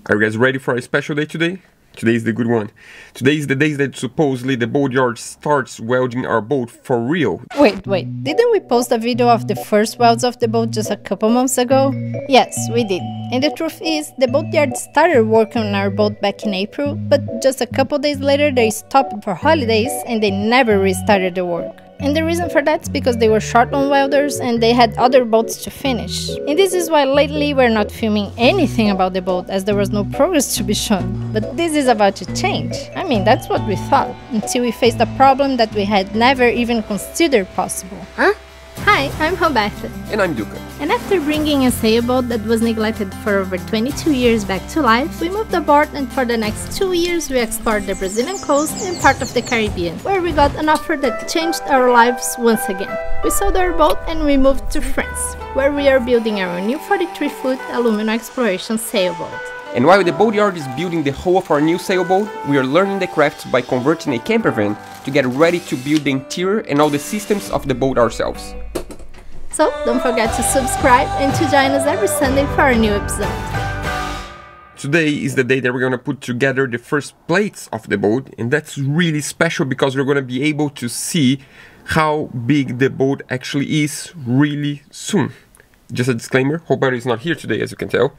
Are you guys ready for a special day today? Today is the good one. Today is the day that supposedly the boatyard starts welding our boat for real. Wait, didn't we post a video of the first welds of the boat just a couple months ago? Yes, we did. And the truth is, the boatyard started working on our boat back in April, but just a couple days later they stopped for holidays and they never restarted the work. And the reason for that is because they were short on welders and they had other boats to finish. And this is why lately we're not filming anything about the boat, as there was no progress to be shown. But this is about to change. I mean, that's what we thought, until we faced a problem that we had never even considered possible. Huh? Hi, I'm Roberta. And I'm Duca. And after bringing a sailboat that was neglected for over 22 years back to life, we moved aboard, and for the next 2 years we explored the Brazilian coast and part of the Caribbean, where we got an offer that changed our lives once again. We sold our boat and we moved to France, where we are building our new 43-foot aluminum exploration sailboat. And while the boatyard is building the hull of our new sailboat, we are learning the craft by converting a camper van to get ready to build the interior and all the systems of the boat ourselves. So don't forget to subscribe and to join us every Sunday for our new episode. Today is the day that we're gonna put together the first plates of the boat, and that's really special because we're gonna be able to see how big the boat actually is really soon. Just a disclaimer, Roberta is not here today, as you can tell,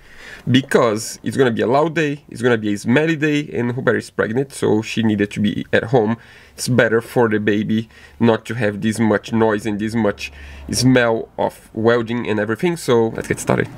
because it's gonna be a loud day, it's gonna be a smelly day, and Roberta is pregnant, so she needed to be at home. It's better for the baby not to have this much noise and this much smell of welding and everything, so let's get started.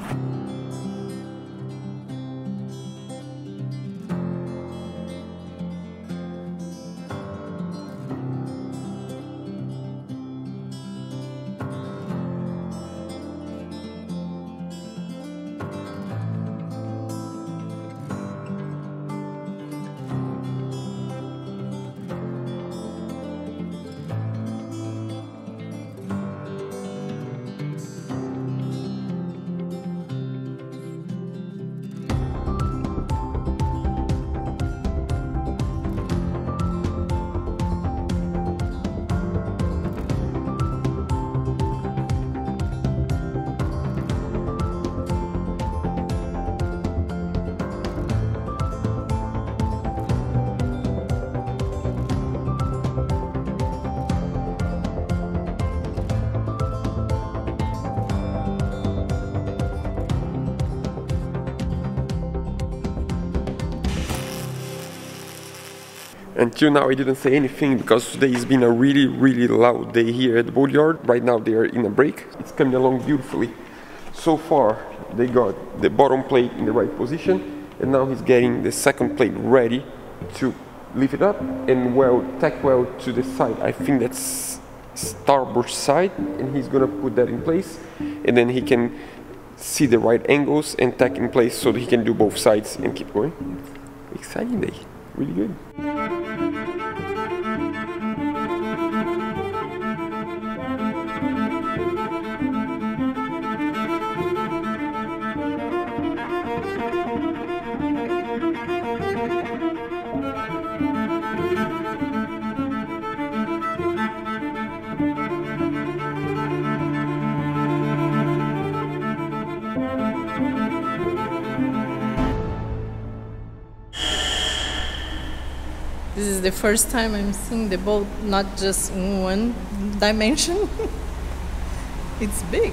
Until now I didn't say anything because today has been a really loud day here at the boatyard. Right now they are in a break. It's coming along beautifully. So far they got the bottom plate in the right position, and now he's getting the second plate ready to lift it up and tack weld to the side. I think that's starboard side, and he's gonna put that in place, and then he can see the right angles and tack in place so that he can do both sides and keep going. Exciting day, really good. This is the first time I'm seeing the boat not just in one dimension. It's big.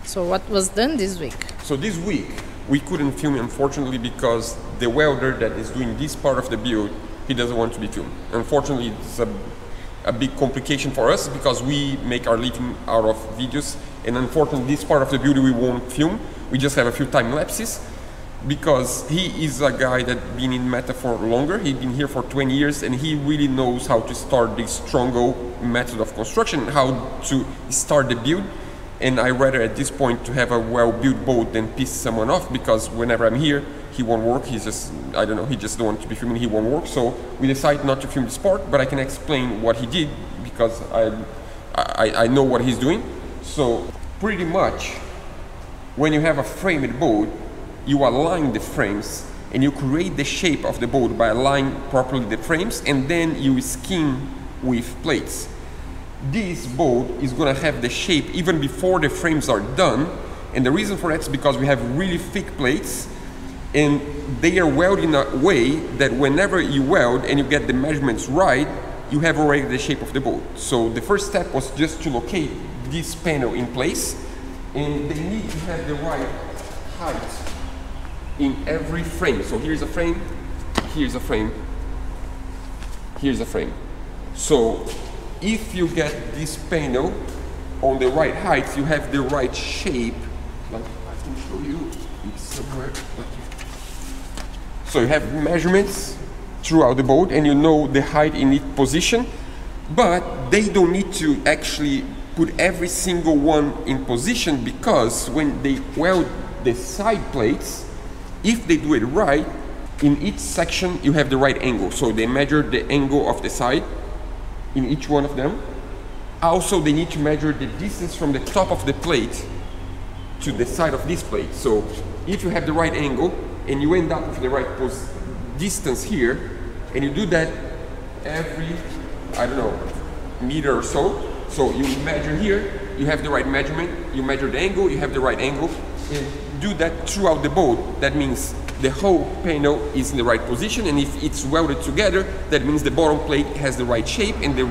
So what was done this week? So this week we couldn't film, unfortunately, because the welder that is doing this part of the build, he doesn't want to be filmed. Unfortunately, it's a big complication for us because we make our living out of videos, and unfortunately this part of the build we won't film. We just have a few time lapses, because he is a guy that's been in Meta for longer. He's been here for 20 years and he really knows how to start the Strongo method of construction, how to start the build. And I rather at this point to have a well-built boat than piss someone off, because whenever I'm here he won't work. He's just, I don't know, he just don't want to be filming, he won't work. So we decided not to film this part, but I can explain what he did because I know what he's doing. So pretty much when you have a framed boat, you align the frames and you create the shape of the boat by aligning properly the frames, and then you skin with plates. This boat is gonna have the shape even before the frames are done, and the reason for that is because we have really thick plates, And they are welded in a way that whenever you weld and you get the measurements right, you have already the shape of the boat. So the first step was just to locate this panel in place, and they need to have the right height in every frame. So here's a frame, here's a frame, here's a frame. So if you get this panel on the right height, you have the right shape. Like I can show you, it's somewhere. So you have measurements throughout the boat and you know the height in each position, but they don't need to actually put every single one in position, because when they weld the side plates, if they do it right, in each section you have the right angle. So they measure the angle of the side in each one of them. Also, they need to measure the distance from the top of the plate to the side of this plate. So if you have the right angle and you end up with the right distance here, and you do that every, I don't know, meter or so. So you measure here, you have the right measurement, you measure the angle, you have the right angle, and do that throughout the boat. That means the whole panel is in the right position, and if it's welded together, that means the bottom plate has the right shape and the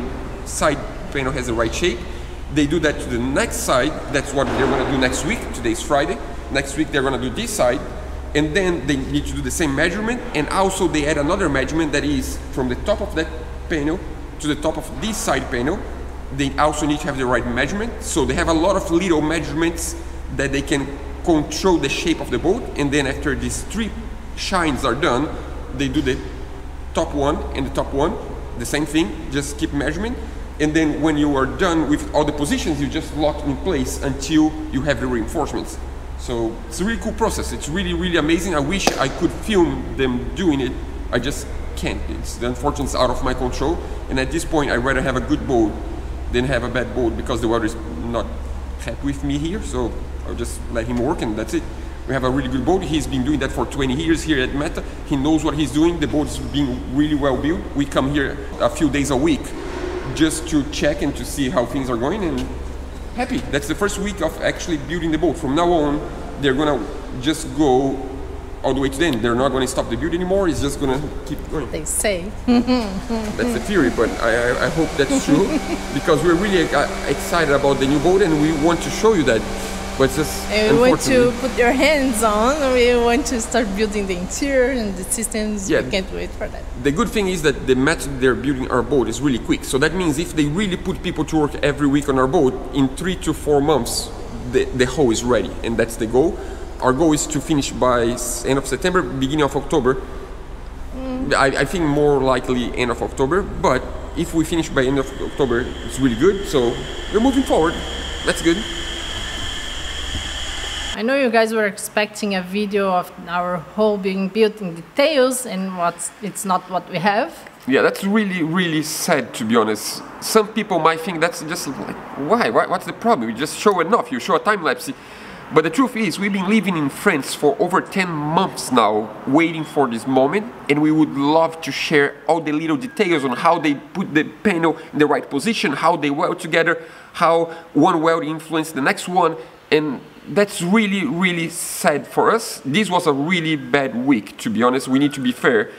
side panel has the right shape. They do that to the next side. That's what they're going to do next week. Today's Friday. Next week they're going to do this side, and then they need to do the same measurement, and also they add another measurement that is from the top of that panel to the top of this side panel. They also need to have the right measurement. So they have a lot of little measurements that they can control the shape of the boat, and then after these three shines are done, they do the top one and the top one, the same thing, just keep measurement, and then when you are done with all the positions, you just lock in place until you have the reinforcements. So it's a really cool process. It's really, really amazing. I wish I could film them doing it. I just can't. It's unfortunately it's out of my control, and at this point I'd rather have a good boat than have a bad boat, because the weather is not happy with me here. So I'll just let him work, and that's it. We have a really good boat. He's been doing that for 20 years here at Meta. He knows what he's doing. The boat is being really well built. We come here a few days a week just to check and to see how things are going, and happy. That's the first week of actually building the boat. From now on, they're gonna just go all the way to the end. They're not gonna stop the build anymore. It's just gonna keep going. They say. That's the theory, but I hope that's true, because we're really excited about the new boat and we want to show you that. But it's just, and we want to put your hands on. We want to start building the interior and the systems. Yeah, we can't wait for that. The good thing is that the method they're building our boat is really quick. So that means if they really put people to work every week on our boat, in 3 to 4 months, the hull is ready, and that's the goal. Our goal is to finish by end of September, beginning of October. I think more likely end of October, but if we finish by end of October, it's really good. So we're moving forward. That's good. I know you guys were expecting a video of our hull being built in details, and it's not what we have. Yeah, that's really, really sad, to be honest. Some people might think that's just like, why? What's the problem? You just show enough, you show a time lapse. But the truth is, we've been living in France for over 10 months now, waiting for this moment, and we would love to share all the little details on how they put the panel in the right position, how they weld together, how one weld influenced the next one, and that's really, really sad for us. This was a really bad week, to be honest. We need to be fair. It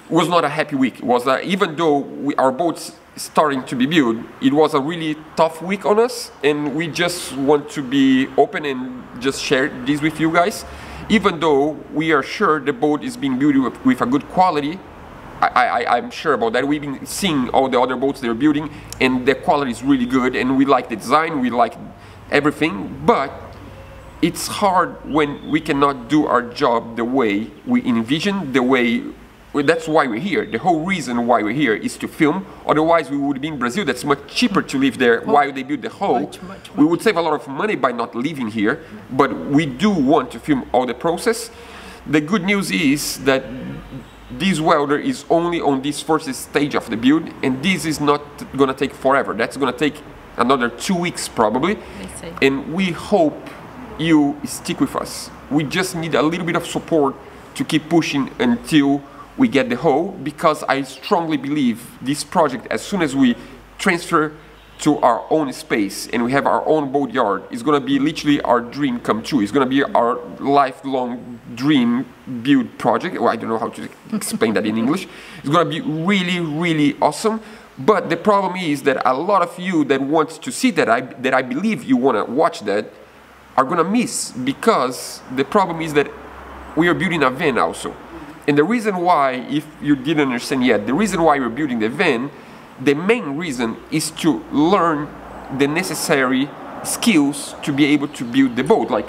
was not a happy week. It was even though our boat's starting to be built, it was a really tough week on us, and we just want to be open and just share this with you guys. Even though we are sure the boat is being built with a good quality, I'm sure about that. We've been seeing all the other boats they're building, and the quality is really good, and we like the design, we like everything, but it's hard when we cannot do our job the way we envision, the way. That's why we're here. The whole reason why we're here is to film. Otherwise, we would be in Brazil. That's much cheaper to live there while they build the hull. We would save a lot of money by not living here, but we do want to film all the process. The good news is that this welder is only on this first stage of the build, and this is not going to take forever. That's going to take another 2 weeks probably, and we hope you stick with us. We just need a little bit of support to keep pushing until we get the hull, because I strongly believe this project, as soon as we transfer to our own space and we have our own boat yard, it's gonna be literally our dream come true. It's gonna be our lifelong dream build project. Well, I don't know how to explain that in English. It's gonna be really, really awesome. But the problem is that a lot of you that want to see that, I believe you wanna watch that, are gonna miss, because the problem is that we are building a van also. And the reason why, if you didn't understand yet, the reason why we're building the van, the main reason is to learn the necessary skills to be able to build the boat, like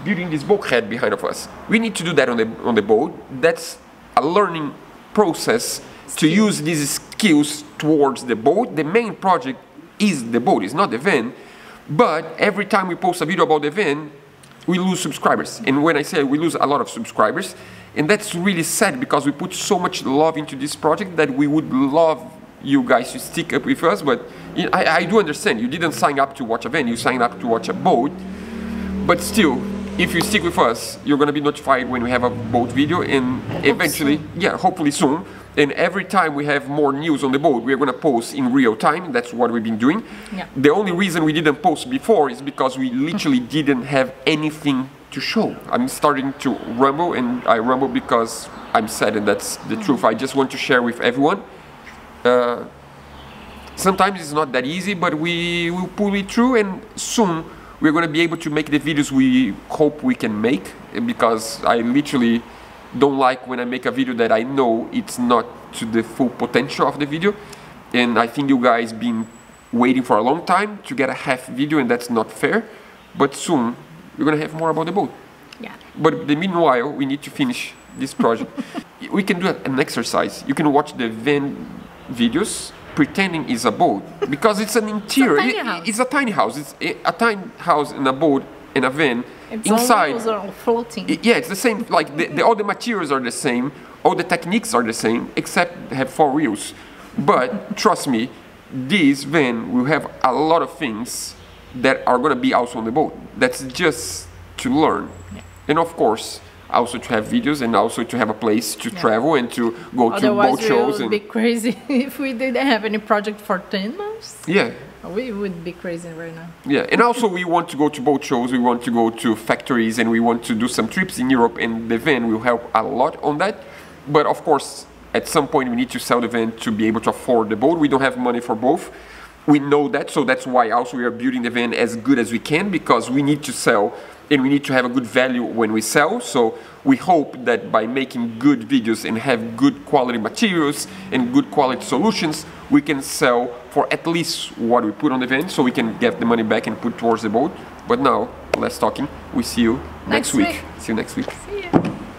building this bulkhead behind of us. We need to do that on the boat. That's a learning process to use these skills towards the boat. The main project is the boat, it's not the van. But every time we post a video about the van, we lose subscribers. And when I say we lose a lot of subscribers, and that's really sad, because we put so much love into this project that we would love you guys to stick up with us. But I do understand, you didn't sign up to watch a van, you signed up to watch a boat. But still, if you stick with us, you're gonna be notified when we have a boat video, and eventually, yeah, hopefully soon. And every time we have more news on the boat, we're gonna post in real time. That's what we've been doing. Yeah. The only reason we didn't post before is because we literally didn't have anything to show. I'm starting to rumble, and I rumble because I'm sad, and that's the truth. I just want to share with everyone. Sometimes it's not that easy, but we will pull it through, and soon we're gonna be able to make the videos we hope we can make, because I literally don't like when I make a video that I know it's not to the full potential of the video. And I think you guys been waiting for a long time to get a half video, and that's not fair. But soon we're gonna have more about the boat. Yeah. But in the meanwhile, we need to finish this project. We can do an exercise. You can watch the van videos pretending it's a boat, because it's an interior. It's a tiny house. It's a tiny house in a boat in a van. It's inside, all floating. Yeah, it's the same. Like all the materials are the same, all the techniques are the same, except have 4 wheels. But trust me, this van will have a lot of things that are gonna be also on the boat. That's just to learn, and of course, also to have videos, and also to have a place to travel and to go to boat shows. Otherwise, we would be crazy if we didn't have any project for 10 months. Yeah. We would be crazy right now. Yeah, and also we want to go to boat shows, we want to go to factories, and we want to do some trips in Europe, and the van will help a lot on that. But of course, at some point we need to sell the van to be able to afford the boat. We don't have money for both. We know that, so that's why also we are building the van as good as we can, because we need to sell, and we need to have a good value when we sell. So we hope that by making good videos and have good quality materials and good quality solutions, we can sell for at least what we put on the van, so we can get the money back and put towards the boat. But now, less talking, we see you next week. See you next week. See you.